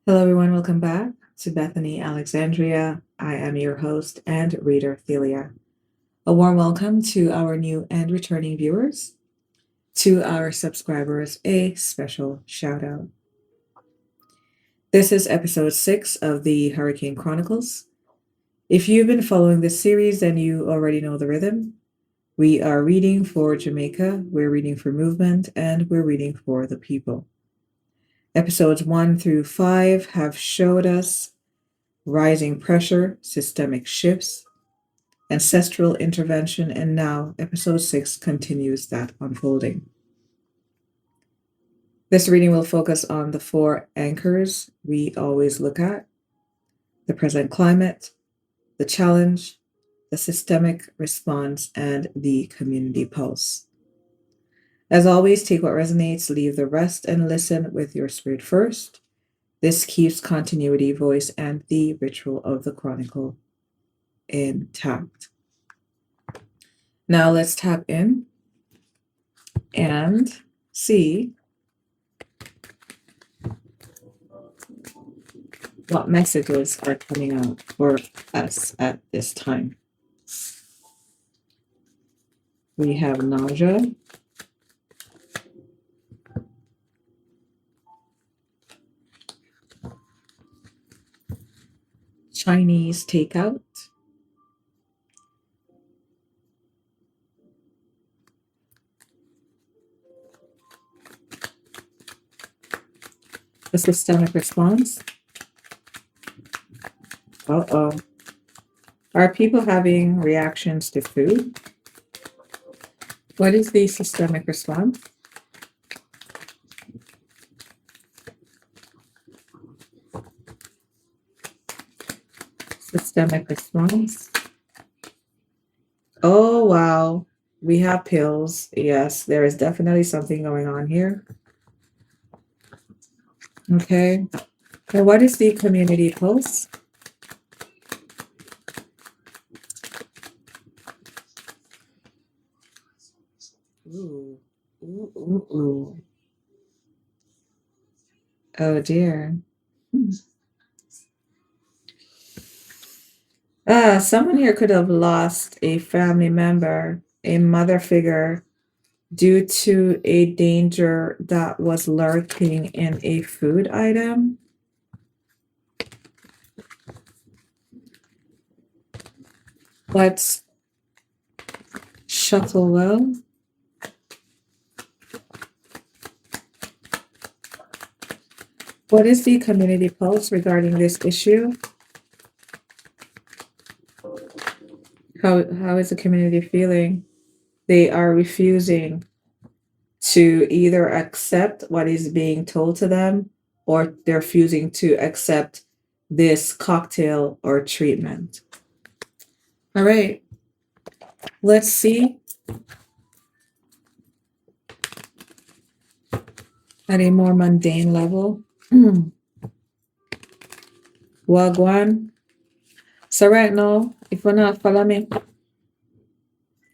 Hello, everyone. Welcome back to Bethany Alexandria. I am your host and reader, Thelia. A warm welcome to our new and returning viewers. To our subscribers, a special shout out. This is episode 6 of the Hurricane Chronicles. If you've been following this series, then you already know the rhythm. We are reading for Jamaica, we're reading for movement, and we're reading for the people. Episodes 1 through 5 have showed us rising pressure, systemic shifts, ancestral intervention, and now episode 6 continues that unfolding. This reading will focus on the 4 anchors we always look at: the present climate, the challenge, the systemic response, and the community pulse. As always, take what resonates, leave the rest, and listen with your spirit first. This keeps continuity, voice, and the ritual of the chronicle intact. Now let's tap in and see what messages are coming out for us at this time. We have nausea, Chinese takeout, the systemic response. Uh-oh. Are people having reactions to food? What is the systemic response? Systemic response. Oh, wow. We have pills. Yes, there is definitely something going on here. Okay. And what is the community pulse? Ooh. Ooh, ooh, ooh. Oh, dear. Someone here could have lost a family member, a mother figure, due to a danger that was lurking in a food item. Let's shuffle well. What is the community pulse regarding this issue? How is the community feeling? They are refusing to either accept what is being told to them, or they're refusing to accept this cocktail or treatment. All right, let's see at a more mundane level. Wagwan. So right now, if you're not follow me,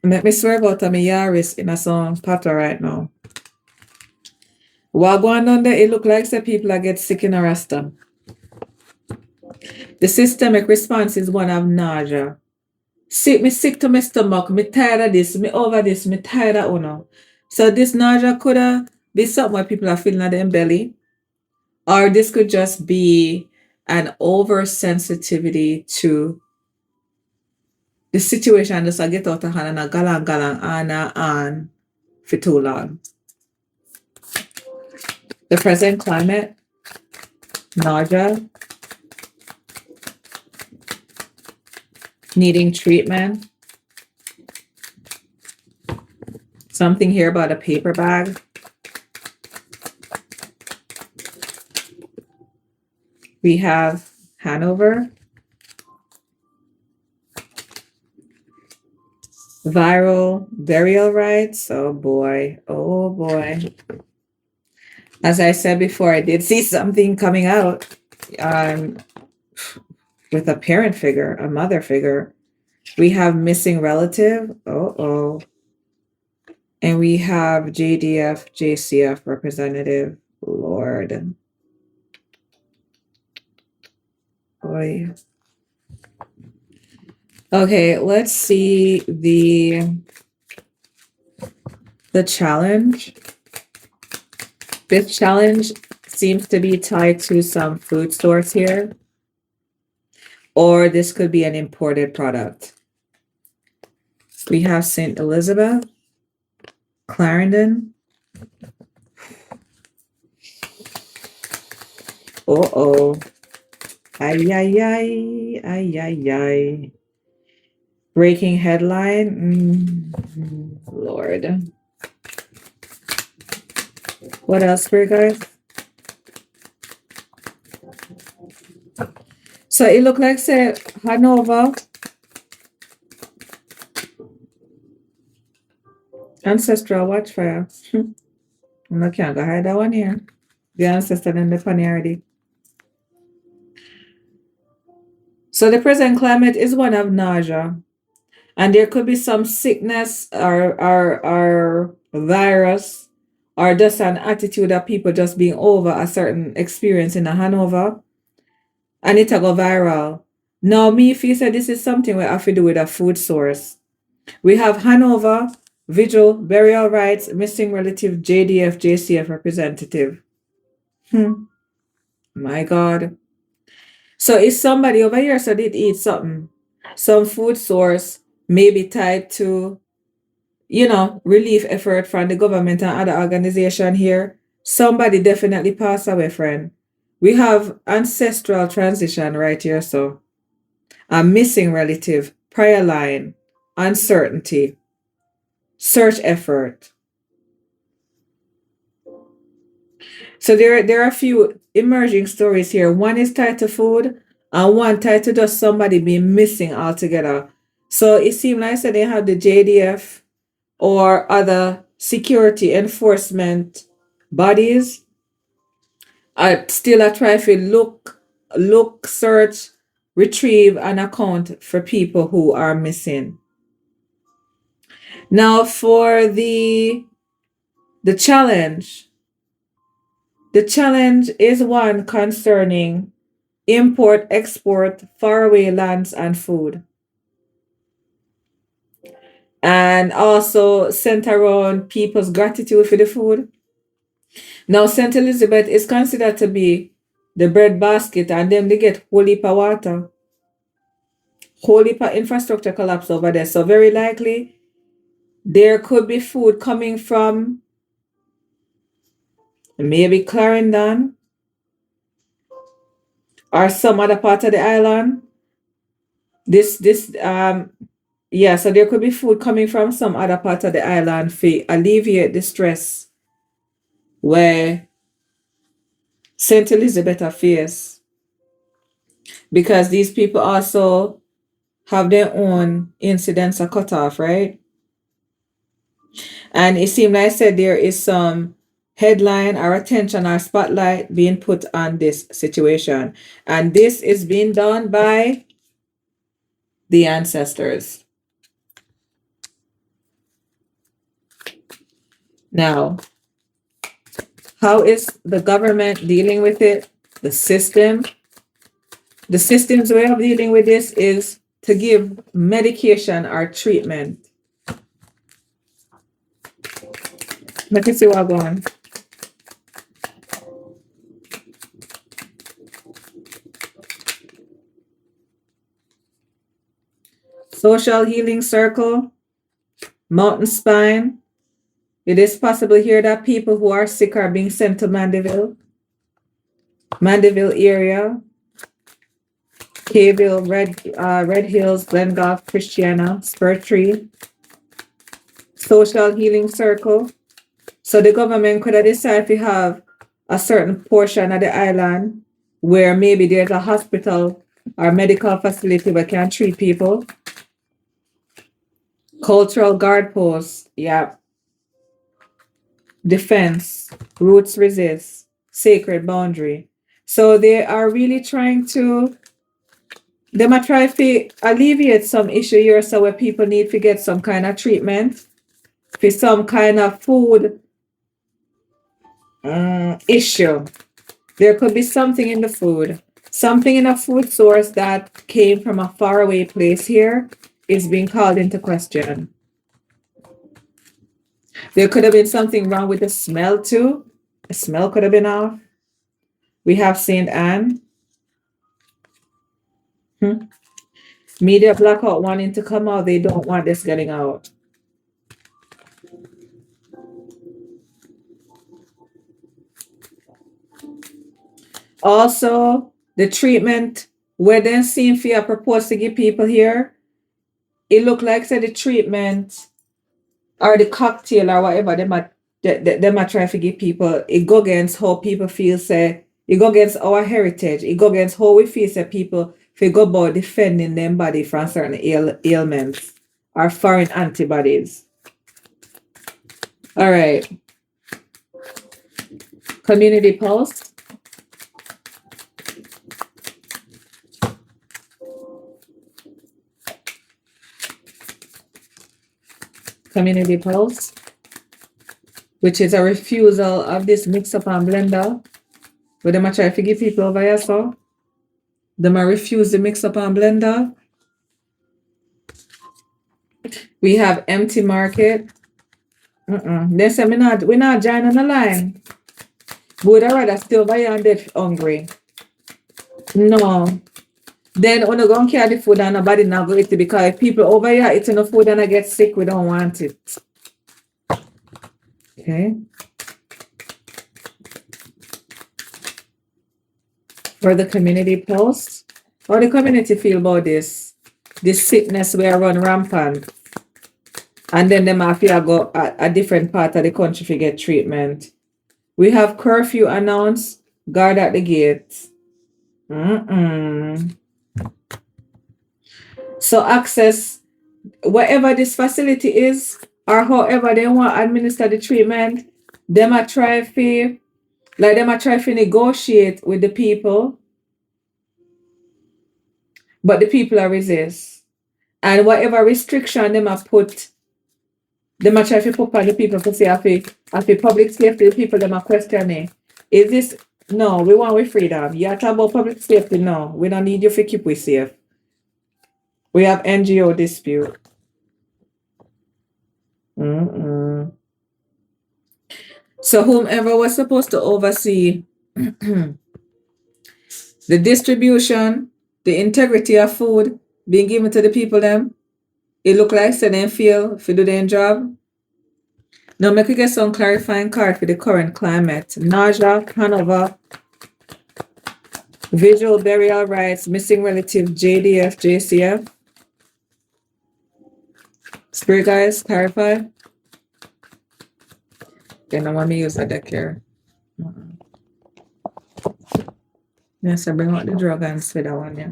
let me swerve out of my Yaris in a song pattern right now. Wagwan down there, it look like the people are get sick in a rasta. The systemic response is one of nausea. Me sick to my stomach, me tired of this, me over this, me tired of uno. So this nausea could be something where people are feeling at their belly, or this could just be an oversensitivity to the situation. Just get out of hand and galang on for too long. The present climate, nausea, needing treatment. Something here about a paper bag. We have Hanover. Viral burial rites. Oh boy. Oh boy. As I said before, I did see something coming out with a parent figure, a mother figure. We have missing relative. Oh. And we have JDF, JCF representative. Lord. Oy. Okay, let's see the challenge. This challenge seems to be tied to some food stores here, or this could be an imported product. We have St. Elizabeth, Clarendon. Uh-oh. Ay, ay, ay, ay, ay, ay. Breaking headline. Lord. What else for you guys? So it looked like, say, Hanover. Ancestral watchfire. I can't go hide that one here. The ancestor and the funny already. So the present climate is one of nausea. And there could be some sickness or virus or just an attitude of people just being over a certain experience in a Hanover. And it go viral. Now, me, if you say this is something we have to do with a food source. We have Hanover, vigil, burial rites, missing relative, JDF, JCF representative. My God. So if somebody over here so did eat something, some food source may be tied to, relief effort from the government and other organization here, somebody definitely passed away, friend. We have ancestral transition right here, so a missing relative, prayer line, uncertainty, search effort. So there are a few emerging stories here. One is tied to food and one tied to just somebody being missing altogether. So it seems like they have the JDF or other security enforcement bodies are still a try to look, search, retrieve, and account for people who are missing. Now for the challenge. The challenge is one concerning import, export, faraway lands and food. And also center around people's gratitude for the food. Now, St. Elizabeth is considered to be the bread basket, and then they get whole heap of water. Whole heap of infrastructure collapse over there. So very likely there could be food coming from maybe Clarendon or some other part of the island. So there could be food coming from some other part of the island to alleviate the stress where St. Elizabeth face, because these people also have their own incidents are cut off, right? And it seems like I said there is some headline or attention or spotlight being put on this situation. And this is being done by the ancestors. Now, how is the government dealing with it? The system's way of dealing with this is to give medication or treatment. Let me see what I'm going. Social healing circle, mountain spine. It is possible here that people who are sick are being sent to Mandeville area, Kayville, Red Hills, Glengulf, Christiana, Spur Tree. Social healing circle. So the government could have decided to have a certain portion of the island where maybe there's a hospital or medical facility where can treat people. Cultural guard posts, yeah. Defense, roots resist, sacred boundary. So they are really trying to alleviate some issue here, so where people need to get some kind of treatment for some kind of food issue. There could be something in the food. Something in a food source that came from a faraway place here is being called into question. There could have been something wrong with the smell too. The smell could have been off. We have Saint Anne. Media blackout wanting to come out. They don't want this getting out. Also, the treatment where they seem to propose to give people here, it look like say the treatment or the cocktail or whatever they might try to give people, it go against how people feel say, it go against our heritage, it go against how we feel say people if go about defending them body from certain ailments or foreign antibodies. All right. Community pulse. Community pulse, which is a refusal of this mix up and blender. Where they might try to give people over here, so they might refuse the mix up and blender. We have empty market. They say we're not joining the line. Would I rather stay over here and dead hungry? No. Then when you go and carry the food and nobody not go eat it, because if people over here eating the food and I get sick, we don't want it. Okay. For the community pulse, how the community feel about this sickness where run rampant, and then them have to go a different part of the country to get treatment. We have curfew announced, guard at the gate. So access, wherever this facility is, or however they want to administer the treatment, they might try to negotiate with the people, but the people are resist. And whatever restriction they might put, they might try to put on the people to say, after public safety, the people they might question it. Is this, no, we want with freedom. You talk about public safety, no, we don't need you to keep we safe. We have NGO dispute. So whomever was supposed to oversee the distribution, the integrity of food being given to the people them, it look like so they feel if you do their job. Now make you get some clarifying card for the current climate. Nausea, hangover, visual burial rights, missing relative, JDF, JCF. Spirit guys, clarify. Okay, now let me use a deck here. Yes, I bring out the drug and spit that one, yeah.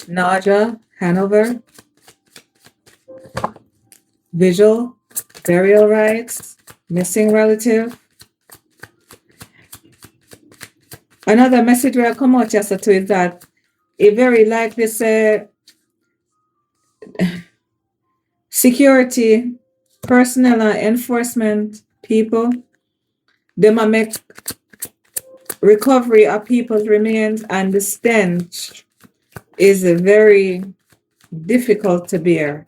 Nausea, Hanover, visual, burial rights, missing relative. Another message where I come out yesterday is that it very like this security, personnel and enforcement people, they might make recovery of people's remains, and the stench is very difficult to bear.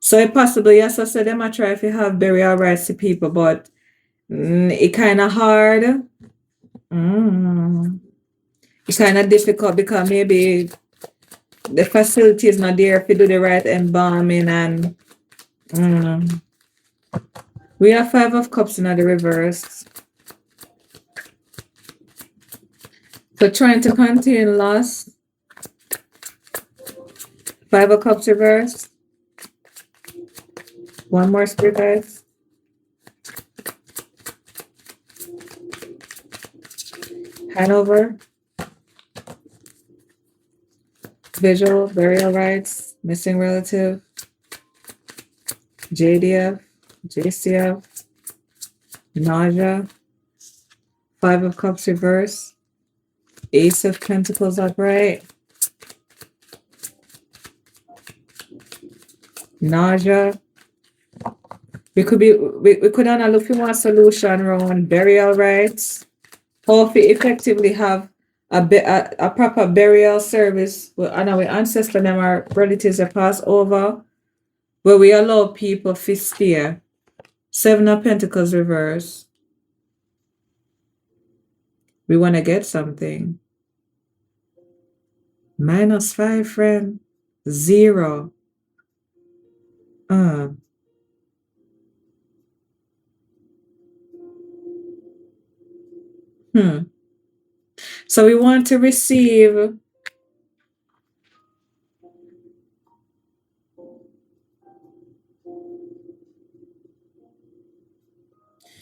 So it possibly, yes, I said they might try if you have burial rights to people, but it kind of hard. It's kind of difficult because maybe the facility is not there if you do the right embalming and we have 5 of cups in the reverse. So trying to contain loss. 5 of cups reverse. One more spirit guys. Hanover. Visual, burial rights, missing relative. JDF, JCF. Nausea. 5 of cups reverse. Ace of Pentacles upright. nausea. We could have look for one solution around burial rites. How to effectively have a proper burial service and our ancestors and our relatives are passed over, where we allow people to stay. Seven of Pentacles reverse. We want to get something. -5, friend. 0. Uh. So we want to receive.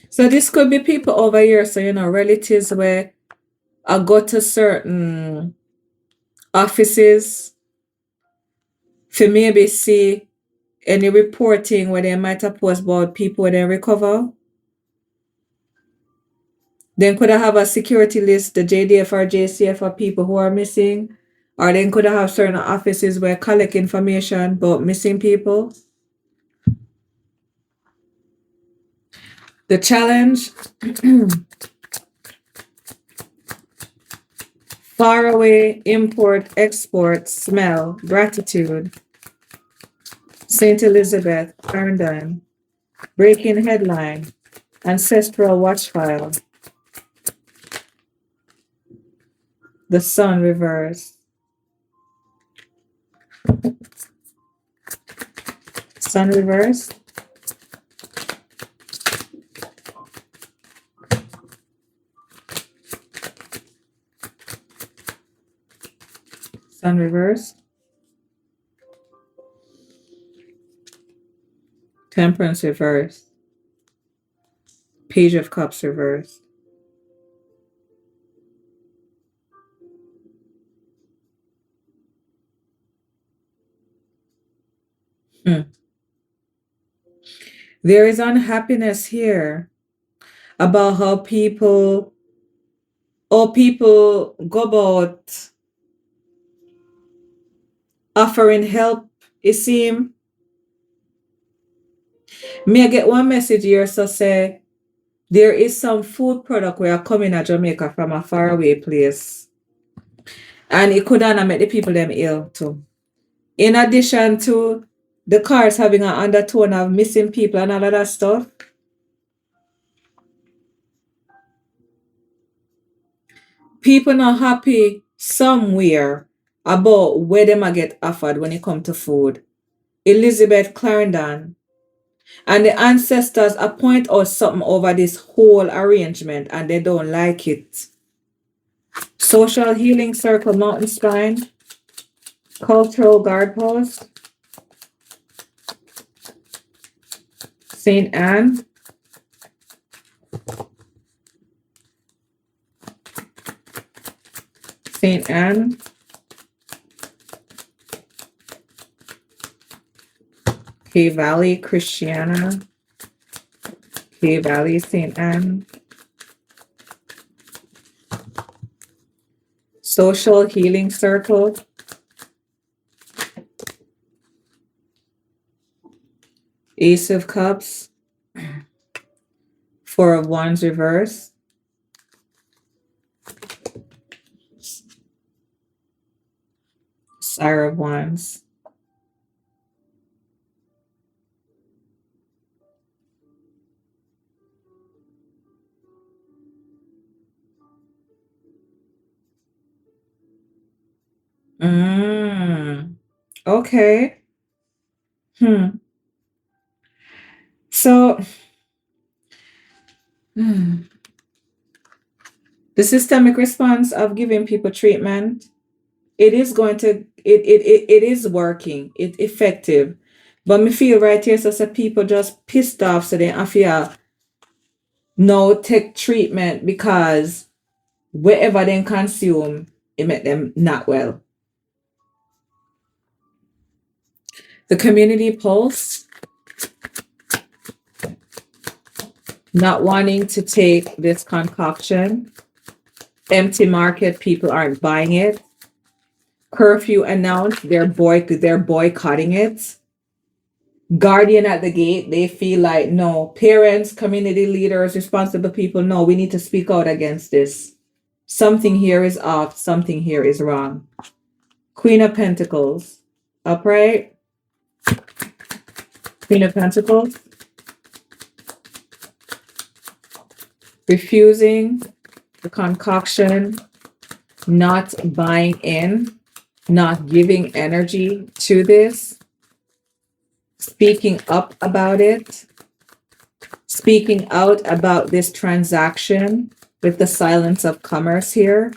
So this could be people over here. So, relatives where I go to certain offices for maybe see any reporting where they might have post about people when they recover. Then could I have a security list, the JDF or JCF for people who are missing? Or then could I have certain offices where collect information about missing people? The challenge, far away, import, export, smell, gratitude. St. Elizabeth, Clarendon, breaking headline, ancestral watch file. The sun reverse. Sun reverse. Sun reverse. Temperance reverse. Page of Cups reverse. There is unhappiness here about how people go about offering help. It seems. May I get one message here? So say there is some food product we are coming to Jamaica from a faraway place. And it could not make the people them ill too. In addition to the cards having an undertone of missing people and all of that stuff, people not happy somewhere about where they might get offered when it comes to food. Elizabeth Clarendon and the ancestors appoint us something over this whole arrangement and they don't like it. Social healing circle, mountain spine, cultural guard post, St. Anne, St. Anne, K Valley, Christiana, K Valley, St. Anne, social healing circle, Ace of Cups, Four of Wands reverse, Sire of Wands, okay. So the systemic response of giving people treatment, it is going to it is working, it's effective. But me feel right here, so some people just pissed off, so they feel no take treatment because wherever they consume, it make them not well. The community pulse, not wanting to take this concoction. Empty market, people aren't buying it. Curfew announced, they're boycotting it. guardian at the gate. They feel like, no, parents, community leaders, responsible people, no, we need to speak out against this. Something here is off, something here is wrong. Queen of Pentacles, upright. Queen of Pentacles, refusing the concoction, not buying in, not giving energy to this, speaking up about it, speaking out about this transaction with the silence of commerce here.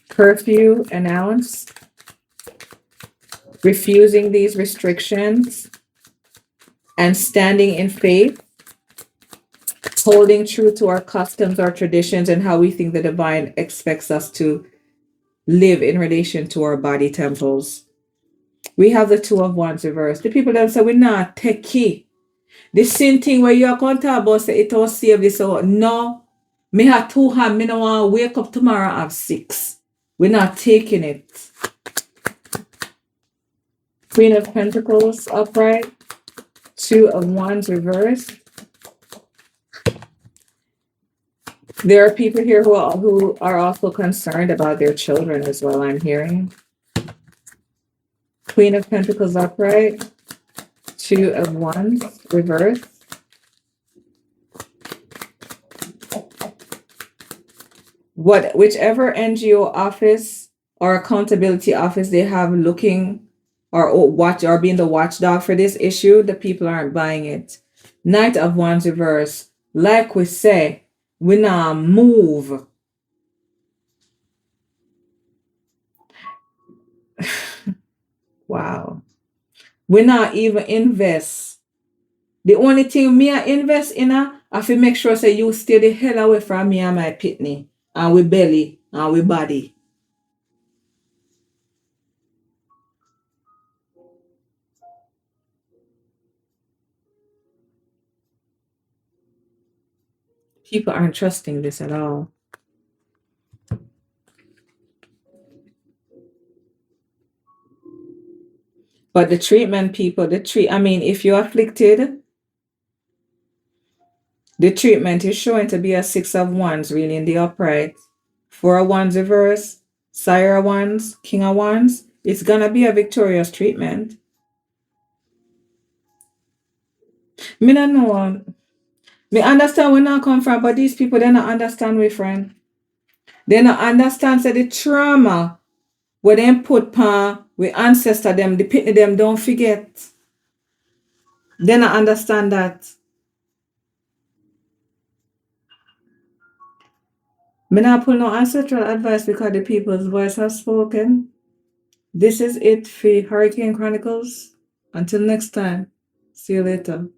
Curfew announced, refusing these restrictions and standing in faith, holding true to our customs, our traditions, and how we think the divine expects us to live in relation to our body temples. We have the Two of Wands reversed. The people that say we're not techie. The same thing where you are going to talk about say it will save this out. No, me have two hands. Me no want to wake up tomorrow at 6. We're not taking it. Queen of Pentacles upright. Two of Wands reversed. There are people here who are also concerned about their children as well, I'm hearing. Queen of Pentacles upright. Two of Wands reversed. Whichever NGO office or accountability office they have looking or being the watchdog for this issue, the people aren't buying it. Knight of Wands reverse. Like we say, we now move. Wow. We not even invest. The only thing me I invest in I have to make sure say you stay the hell away from me and my pitney and we belly and we body. People aren't trusting this at all. But the treatment people, if you're afflicted, the treatment is showing to be a 6 of Wands, really, in the upright. 4 of Wands reverse, Sire of Wands, King of Wands. It's going to be a victorious treatment. Me don't know. Me understand where I come from, but these people, they don't understand we, friend. They don't understand say, the trauma where them put pan, we ancestor them, the pitney them, don't forget. They don't understand that. Me not pull no ancestral advice because the people's voice has spoken. This is it for Hurricane Chronicles. Until next time, see you later.